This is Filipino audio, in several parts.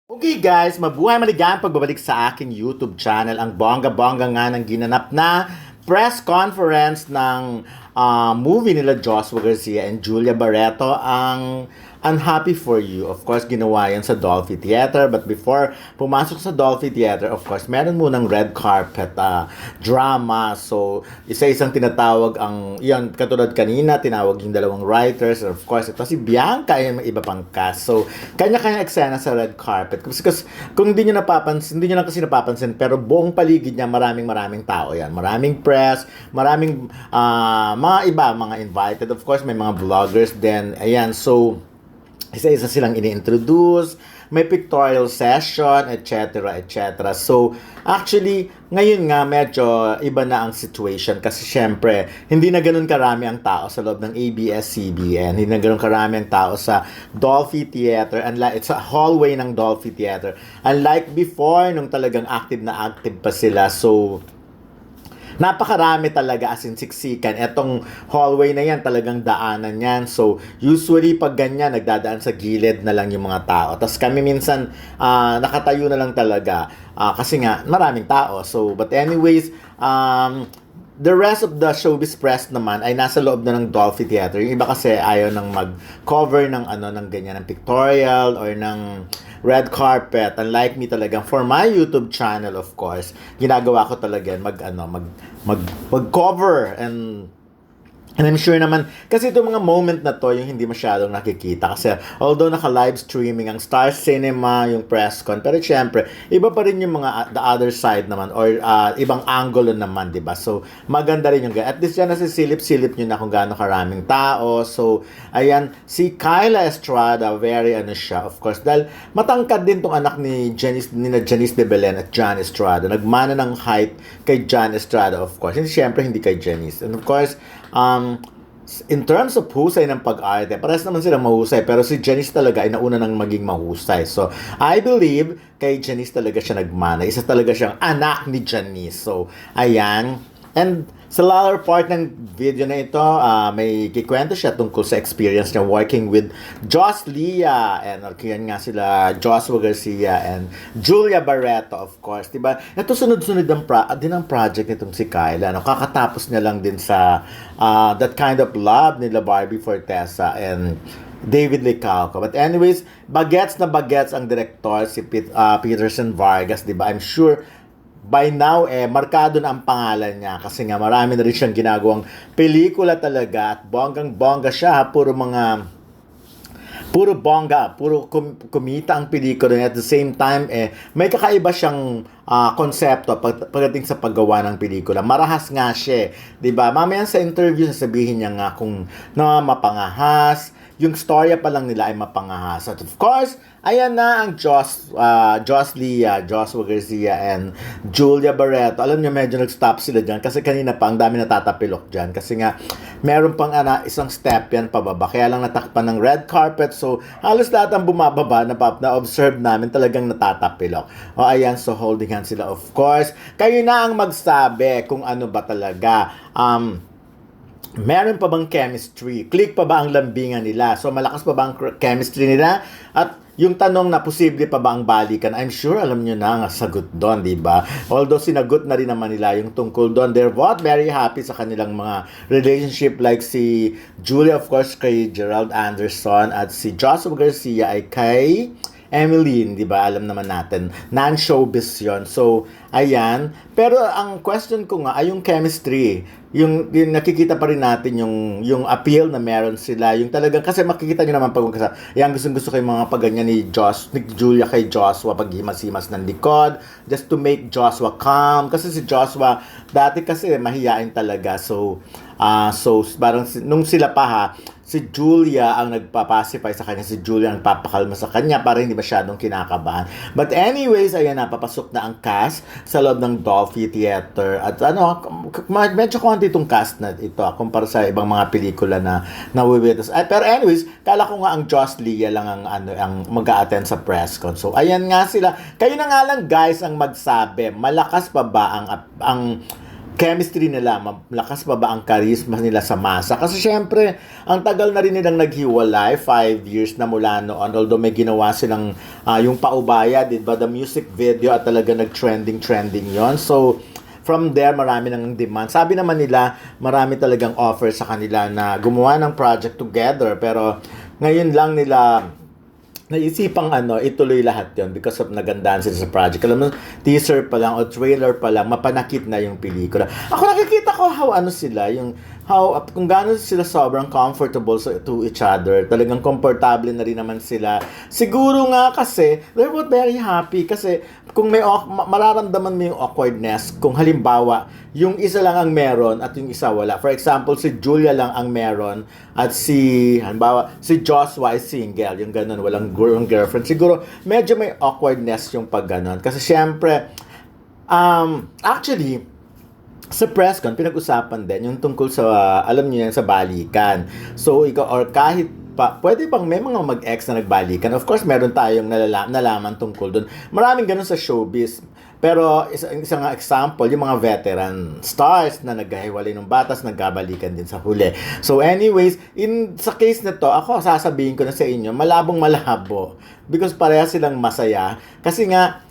Okay guys, mabuhay maligayang pagbabalik sa aking YouTube channel. Ang bongga-bongga nga ng ginanap na press conference ng movie nila Joshua Garcia and Julia Barreto, ang Unhappy For You. Of course, ginawa yan sa Dolphy Theater. But before pumasok sa Dolphy Theater, of course, meron munang red carpet drama. So, isa-isang tinatawag ang, yan, katulad kanina, tinawag yung dalawang writers. And of course, ito si Bianca ay may iba pang cast. So, kanya-kanya eksena sa red carpet. Kasi kung hindi nyo napapansin, hindi nyo lang kasi napapansin, pero buong paligid niya, maraming tao yan. Maraming press, maraming mga iba, mga invited. Of course, may mga vloggers din. Ayan, so, isa-isa silang ini-introduce, may pictorial session, etc., etc. So, actually, ngayon nga medyo iba na ang situation kasi syempre, hindi na ganun karami ang tao sa loob ng ABS-CBN, hindi na ganun karami ang tao sa Dolphy Theater, it's a hallway ng Dolphy Theater. Unlike before, nung talagang active na active pa sila, so, napakarami talaga, as in siksikan. Etong hallway na yan, talagang daanan yan. So, usually pag ganyan, nagdadaan sa gilid na lang yung mga tao. Tapos kami minsan, nakatayo na lang talaga. Kasi nga, maraming tao. So, but anyways, the rest of the showbiz press naman ay nasa loob na ng Dolphy Theater. Yung iba kasi ayaw nang mag-cover ng ng ganyan, ng pictorial or ng red carpet. Unlike me talaga, for my YouTube channel, of course, ginagawa ko talaga yan, mag-cover and I'm sure naman, kasi itong mga moment na to, yung hindi masyadong nakikita. Kasi although naka-live streaming ang Star Cinema, yung press con, pero syempre, iba pa rin yung mga the other side naman, or ibang angulo naman, di ba? So, maganda rin yung at least yan, nasisilip-silip nyo na kung gaano karaming tao. So, ayan, si Kyla Estrada, very siya, of course, dahil matangkad din tong anak ni Janice de Belen at John Estrada. Nagmana ng height kay John Estrada, of course. Hindi, syempre, hindi kay Janice. And of course, in terms of husay ng pag-arte, parehas naman silang mahusay, pero si Janice talaga ay nauna nang maging mahusay. So, I believe kay Janice talaga siya nagmana. Isa talaga siyang anak ni Janice. So, ayan. And sa latter part ng video na ito, may kikwento siya tungkol sa experience niya working with Joss Lia, and yan nga sila, Joshua Garcia and Julia Barreto, of course, diba? Ito sunod-sunod din ang project nitong si Kyla. Kakatapos niya lang din sa That Kind of Love nila Barbie Fortesa and David Licauco. But anyways, bagets na bagets ang director, si Peterson Vargas, diba? I'm sure by now, markado na ang pangalan niya kasi nga marami na rin siyang ginagawang pelikula talaga at bonggang-bongga siya. Puro bongga, puro kumita ang pelikula niya. At the same time, may kakaiba siyang konsepto pagdating sa paggawa ng pelikula. Marahas nga siya, diba? Mamaya sa interview, sasabihin niya nga kung mapangahas, yung storya pa lang nila ay mapangahas. At of course, ayan na ang Joss Lia, Joshua Garcia, and Julia Barreto. Alam niyo, medyo nag-stop sila dyan kasi kanina pa ang dami natatapilok dyan. Kasi nga, meron pang isang step yan pababa. Kaya lang natakpan ng red carpet. So, halos lahat ang bumababa na-observe namin talagang natatapilok. O ayan, so holding hands sila, of course. Kayo na ang magsabi kung ano ba talaga. Meron pa bang chemistry? Click pa ba ang lambingan nila? So, malakas pa ba ang chemistry nila? At yung tanong na posible pa ba ang balikan, I'm sure alam nyo na ang sagot doon, di ba? Although sinagot na rin naman nila yung tungkol doon. They're both very happy sa kanilang mga relationship, like si Julia, of course, kay Gerald Anderson, at si Joshua Garcia ay kay Emeline, di ba? Alam naman natin, non-showbiz yun. So, ayan. Pero ang question ko nga ay yung chemistry. Yung nakikita pa rin natin yung appeal na meron sila. Yung talagang, kasi makikita nyo naman pag magkasama. Yan, gusto ko yung mga pagganyan ni Julia kay Joshua, paghimas-himas ng likod, just to make Joshua calm. Kasi si Joshua, dati kasi mahiyain talaga. So parang nung sila pa si Julia ang nagpapacify sa kanya, si Julia ang nagpapakalma sa kanya para hindi masyadong kinakabahan. But anyways, ayan na, papasok na ang cast sa loob ng Dolphy Theater. At medyo konti itong cast na ito kumpara sa ibang mga pelikula na nawiwitas. Pero anyways, kala ko nga ang Joss Lia lang ang mag-a-attend sa press con. So ayan nga sila. Kayo na nga lang guys ang magsabi, malakas pa ba ang chemistry nila, malakas pa ba ang charisma nila sa masa? Kasi syempre, ang tagal na rin nilang naghiwalay, 5 years na mula noon, although may ginawa silang yung paubaya, diba? The music video at talaga nag-trending yon. So, from there, marami nang demand. Sabi naman nila, marami talagang offer sa kanila na gumawa ng project together, pero ngayon lang nila naisipang ituloy lahat yon because of nagandahan sila sa project. Alam mo, teaser pa lang o trailer pa lang, mapanakit na yung pelikula. Ako nakikita ko sila, kung gaano sila sobrang comfortable to each other. Talagang komportable na rin naman sila. Siguro nga kasi, they're both very happy kasi kung mararamdaman mo yung awkwardness, kung halimbawa, yung isa lang ang meron at yung isa wala. For example, si Julia lang ang meron at si Joshua ay single. Yung ganun, walang girlfriend. Siguro, medyo may awkwardness yung pag ganun. Kasi syempre, actually, sa press con, pinag-usapan din yung tungkol sa, alam niyo yan, sa balikan. So, or kahit pwede pang may mga mag-ex na nagbalikan. Of course, meron tayong nalaman tungkol dun. Maraming ganun sa showbiz. Pero isang example, yung mga veteran stars na naghahiwalay ng batas, nagbabalikan din sa huli. So anyways, sa case na to, ako sasabihin ko na sa inyo, malabong malabo. Because pareha silang masaya. Kasi nga,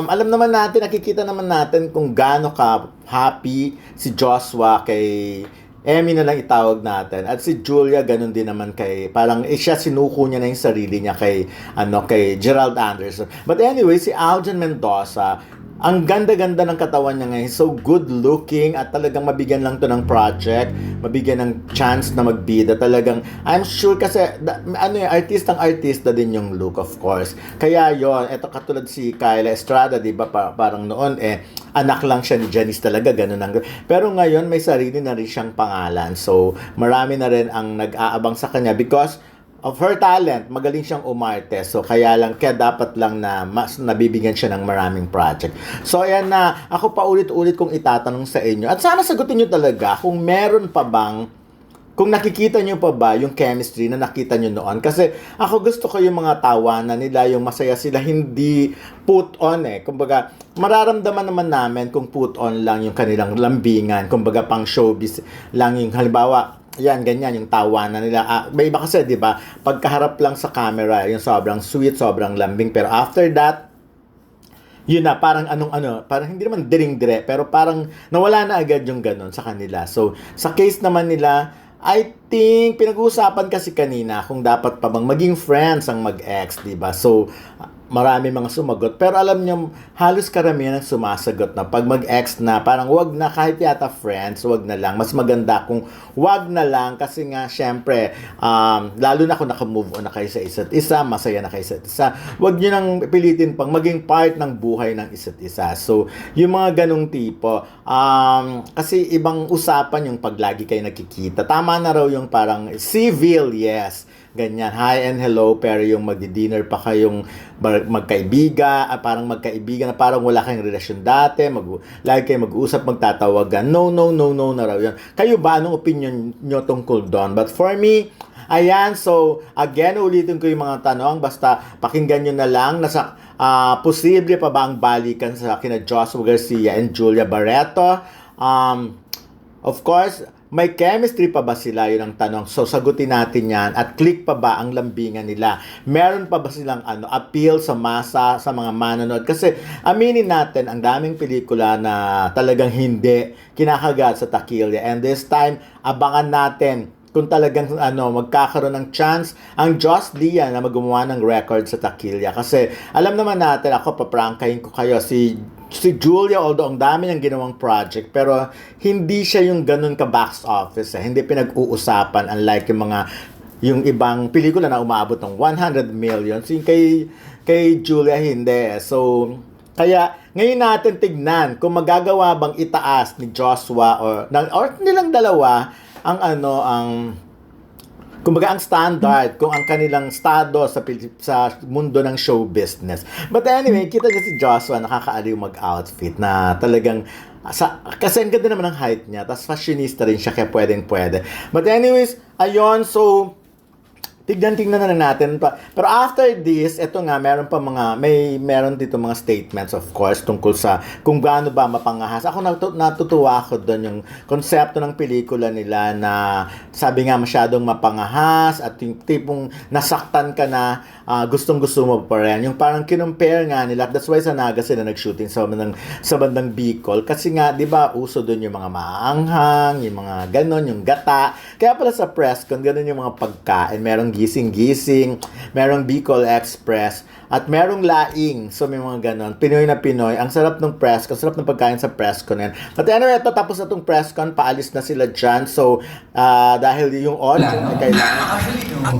alam naman natin, nakikita naman natin kung gaano ka happy si Joshua kay Emmy na lang itawag natin. At si Julia, ganun din naman parang siya sinuko niya na yung sarili niya kay Gerald Anderson. But anyway, si Aljan Mendoza, ang ganda-ganda ng katawan niya ngayon. So good looking at talagang mabigyan lang to ng project, mabigyan ng chance na magbida. Talagang, I'm sure kasi, artista din yung look, of course. Kaya yon, eto katulad si Kyla Estrada, di ba, parang noon, anak lang siya ni Janice talaga, ganun ang. Pero ngayon, may sarili na rin siyang pangalan. So, marami na rin ang nag-aabang sa kanya because of her talent, magaling siyang umarte. So, kaya dapat lang na mas nabibigyan siya ng maraming project. So, ayan na. Ako pa ulit-ulit kong itatanong sa inyo. At sana sagutin nyo talaga kung nakikita nyo pa ba yung chemistry na nakita nyo noon. Kasi ako gusto ko yung mga tawanan nila, yung masaya sila, hindi put on Kumbaga, mararamdaman naman namin kung put on lang yung kanilang lambingan. Kumbaga, pang showbiz lang yung halimbawa, yan, ganyan, yung tawanan nila. May iba kasi, di ba, pagkaharap lang sa camera, yung sobrang sweet, sobrang lambing. Pero after that, yun na, parang parang hindi naman diring-dire, pero parang nawala na agad yung ganun sa kanila. So, sa case naman nila, I think, pinag-uusapan kasi kanina kung dapat pa bang maging friends ang mag-ex, di ba? So, marami mga sumagot. Pero alam niyo, halos karamihan ang sumasagot na pag mag-ex na, parang wag na, kahit yata friends, wag na lang. Mas maganda kung wag na lang kasi nga, syempre, lalo na kung naka-move on na kayo sa isa't isa, masaya na kayo sa isa't isa, wag niyo nang pilitin pang maging part ng buhay ng isa't isa. So, yung mga ganong tipo, kasi ibang usapan yung pag lagi kayo nagkikita. Tama na raw yung parang civil, yes. Ganyan, hi and hello, pero yung magdi-dinner pa kayong magkaibigan, parang magkaibigan na parang wala kayong relasyon dati, lagi kayo mag-usap, magtatawagan. No na raw yun. Kayo ba, anong opinion nyo tungkol doon? But for me, ayan, so again, ulitin ko yung mga tanong, basta pakinggan nyo na lang, posible pa ba ang balikan sa kina Joshua Garcia and Julia Barreto? Of course, may chemistry pa ba sila? Yun ang tanong. So, sagutin natin yan. At click pa ba ang lambingan nila? Meron pa ba silang appeal sa masa, sa mga manonood? Kasi, aminin natin, ang daming pelikula na talagang hindi kinakagat sa takilya. And this time, abangan natin kung talagang magkakaroon ng chance ang Joss Dia na gumawa ng record sa takilya. Kasi, alam naman natin, ako paprangkahin ko kayo, si Julia, although ang dami ng ginawang project, pero hindi siya yung ganun ka box office. Hindi pinag-uusapan, unlike yung ibang pelikula na umabot ng 100 million. So, kay Julia, hindi. So, kaya ngayon natin tignan kung magagawa bang itaas ni Joshua or nilang dalawa kumbaga ang standard, kung ang kanilang estado sa mundo ng show business. But anyway, kita niyo si Joshua, nakakaaliw mag-outfit na talagang, kasi ang ganda naman ng height niya, tapos fashionista rin siya, kaya pwede. But anyways, ayun, so, tignan na natin pa. Pero after this, eto nga, meron dito mga statements, of course, tungkol sa kung gaano ba mapangahas. Ako natutuwa ako doon yung konsepto ng pelikula nila na sabi nga masyadong mapangahas at yung tipong nasaktan ka na gustong-gusto mo pa rin. Yung parang kinumpare nga nila. That's why sa Naga sila nag-shooting sa bandang Bicol. Kasi nga, di ba, uso doon yung mga maanghang, yung mga ganon, yung gata. Kaya pala sa press con, ganon yung mga pagkain. Merong gising-gising, merong Bicol Express, at merong laing. So, may mga ganon. Pinoy na Pinoy. Ang sarap ng press con. Sarap ng pagkain sa press con yan. But anyway, ito, tapos na itong press con, paalis na sila dyan. So, dahil yung audience ay kailangan. Actually, no.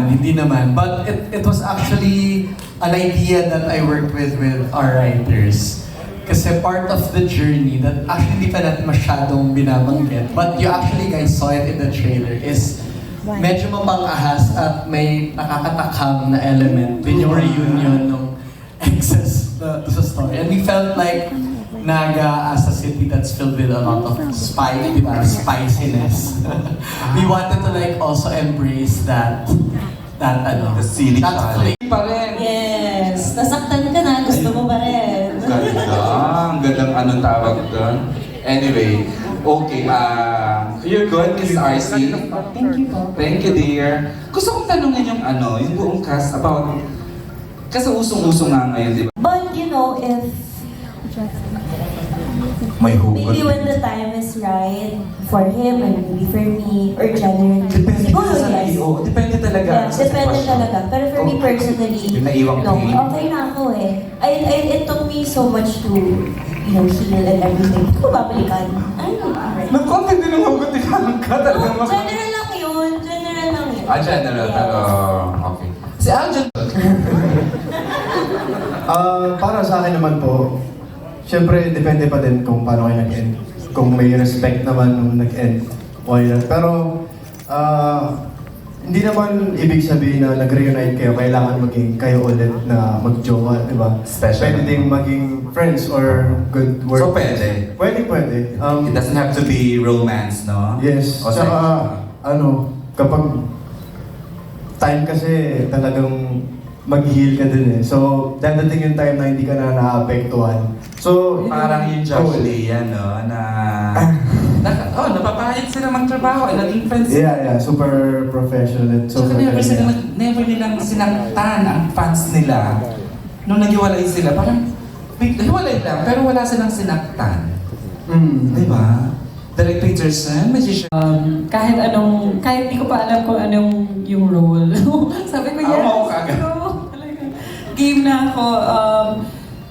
Hindi naman. But it was actually an idea that I worked with our writers. Kasi part of the journey that actually hindi pa natin masyadong binabanggit, but you actually guys saw it in the trailer, is medyo mapang-ahas at may nakakatakam na element din yung reunion ng exes sa story. And we felt like Naga as a city that's filled with a lot of spiciness. We wanted to like also embrace that The silly challenge. pa rin. Yes. Nasaktan ka na, gusto mo ba rin? Ang gandang anong tawag doon. Anyway, okay, you're good, Miss RC. Thank you po. Thank you, dear. Gusto kong tanungin yung yung buong cast about, kasi usong-usong nga ngayon, di ba? But you know, if May hugot. maybe when the time is right for him or maybe for me or generally, Depende siguro sa yes. iyo. Depende talaga. Yeah, sa depende sitwasyon. talaga. Pero for me personally, Yung naiwang no, pain. okay na ako eh. It took me so much to, heal and everything. Hindi ko babalikan. Nag-content din ng hugot, di ka lang ka talaga. General lang yun. General lang yun. General. Yes. Okay. Si Aljon. Para sa akin naman po, syempre depende pa din kung paano kayo nag-end. Kung may respect naman nung nag-end, why not? Pero hindi naman ibig sabihin na nag-reunite kayo, kailangan maging kayo ulit na mag-jowa, di ba? Special. Pwede ding maging friends or good work. So, pwede? Pwede. It doesn't have to be romance, no? Yes. O Tsaka, sex. kapag time kasi talagang mag-heal ka din eh. So, dadating yung time na hindi ka na naapektuhan. So, Parang yung Jolie, no? Napapahayag sila magtrabaho, naging friends. Yeah. Super professional at So, super never nilang sinaktan ang fans nila. Nung naghiwalay sila, parang, hiwalay lang, pero wala silang sinaktan. Di ba? Direct Peterson, magician. Kahit di ko pa alam kung anong yung role. Sabi ko, yes, Oo, kaagad. talagang game na ako.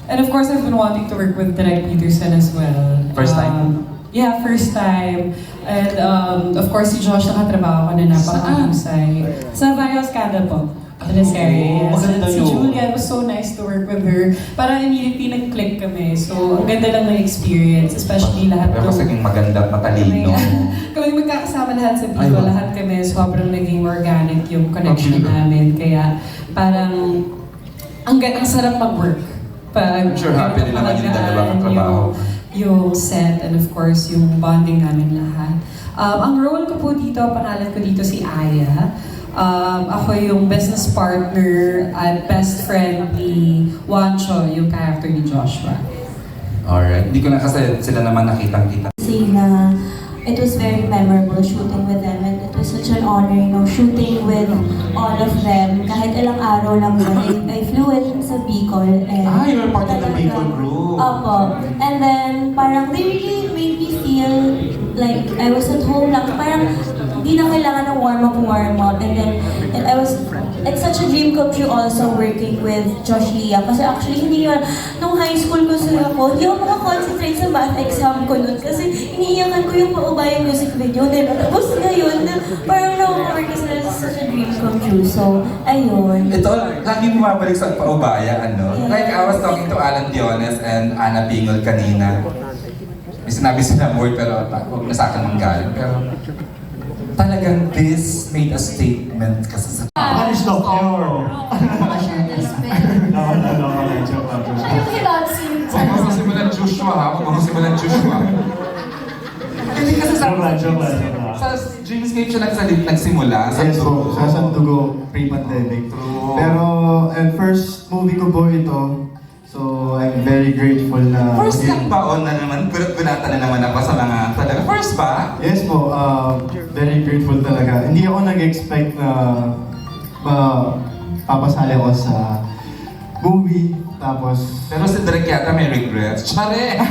And of course, I've been wanting to work with Direct Peterson as well. First time? Yeah, first time. And of course, si Josh nakatrabaho ko na napakahusay. Sa Varios Scandal po. Teleserye. Yes. maganda And si yun. Julia, it was so nice to work with her. Parang immediately nag-click kami. So, ang ganda lang ng experience. Especially lahat Pero kasi maganda at matalino. Kami magkakasama lahat sa Ay, Bicol, wow. lahat kami sobrang naging organic yung connection namin. Kaya parang ang sarap mag-work. I'm sure happy din naman yung dalawa katrabaho. Yung set and of course yung bonding namin lahat. Ang role ko po dito, pangalan ko dito si Aya. Ako yung business partner at best friend ni Juancho, yung character ni Joshua. Alright. Hindi ko na kasi sila naman nakitang-kita. Say na it was very memorable shooting with them and it was such an honor, shooting with all of them. Kahit ilang araw lang yun, I flew in sa Bicol and... You were part of the Bicol group. Opo. And then, parang they really made me feel like I was at home lang. Parang hindi na kailangan ng warm-up. And then, it's such a dream come true also working with Josh Lia. Kasi actually, hindi yun, nung high school ko ako, hindi ako makakonsentrate sa math exam ko nun. Kasi iniiyakan ko yung Paubayang music video. Then, tapos ngayon, parang na-work kasi it's such a dream come true. So, ayun. Ito, lagi bumabalik sa paubaya, ano? Like, I was talking to Alan Diones and Ana Pingol kanina. May sinabi sila word, pero huwag na sa akin manggaling. Pero, talagang this made a statement kasi sa... Panis doctor! Huwag mo simulan Joshua, ha? Huwag mo simulan Joshua. Hindi kasi sa... Joke lang. Sa Dreamscape siya nagsimula. Yes po, sa Sandugo, pre-pandemic. True. Pero, and first movie ko po ito. So, I'm very grateful na... First lang ba? O na naman, binata na naman ako sa mga talaga. First ba? Yes po, very grateful talaga. Hindi ako nag-expect na papasali ako sa movie. Tapos, Pero si Direk yata may regrets. Chare!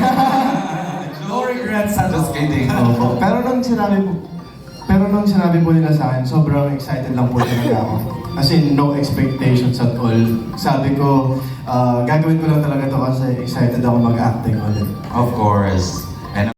No regrets, I'm just kidding. opo. Pero nung sinabi po nila sa akin, sobrang excited lang po talaga ako. As in, no expectations at all. Sabi ko, gagawin ko lang talaga to kasi excited ako mag-acting ulit. Of course.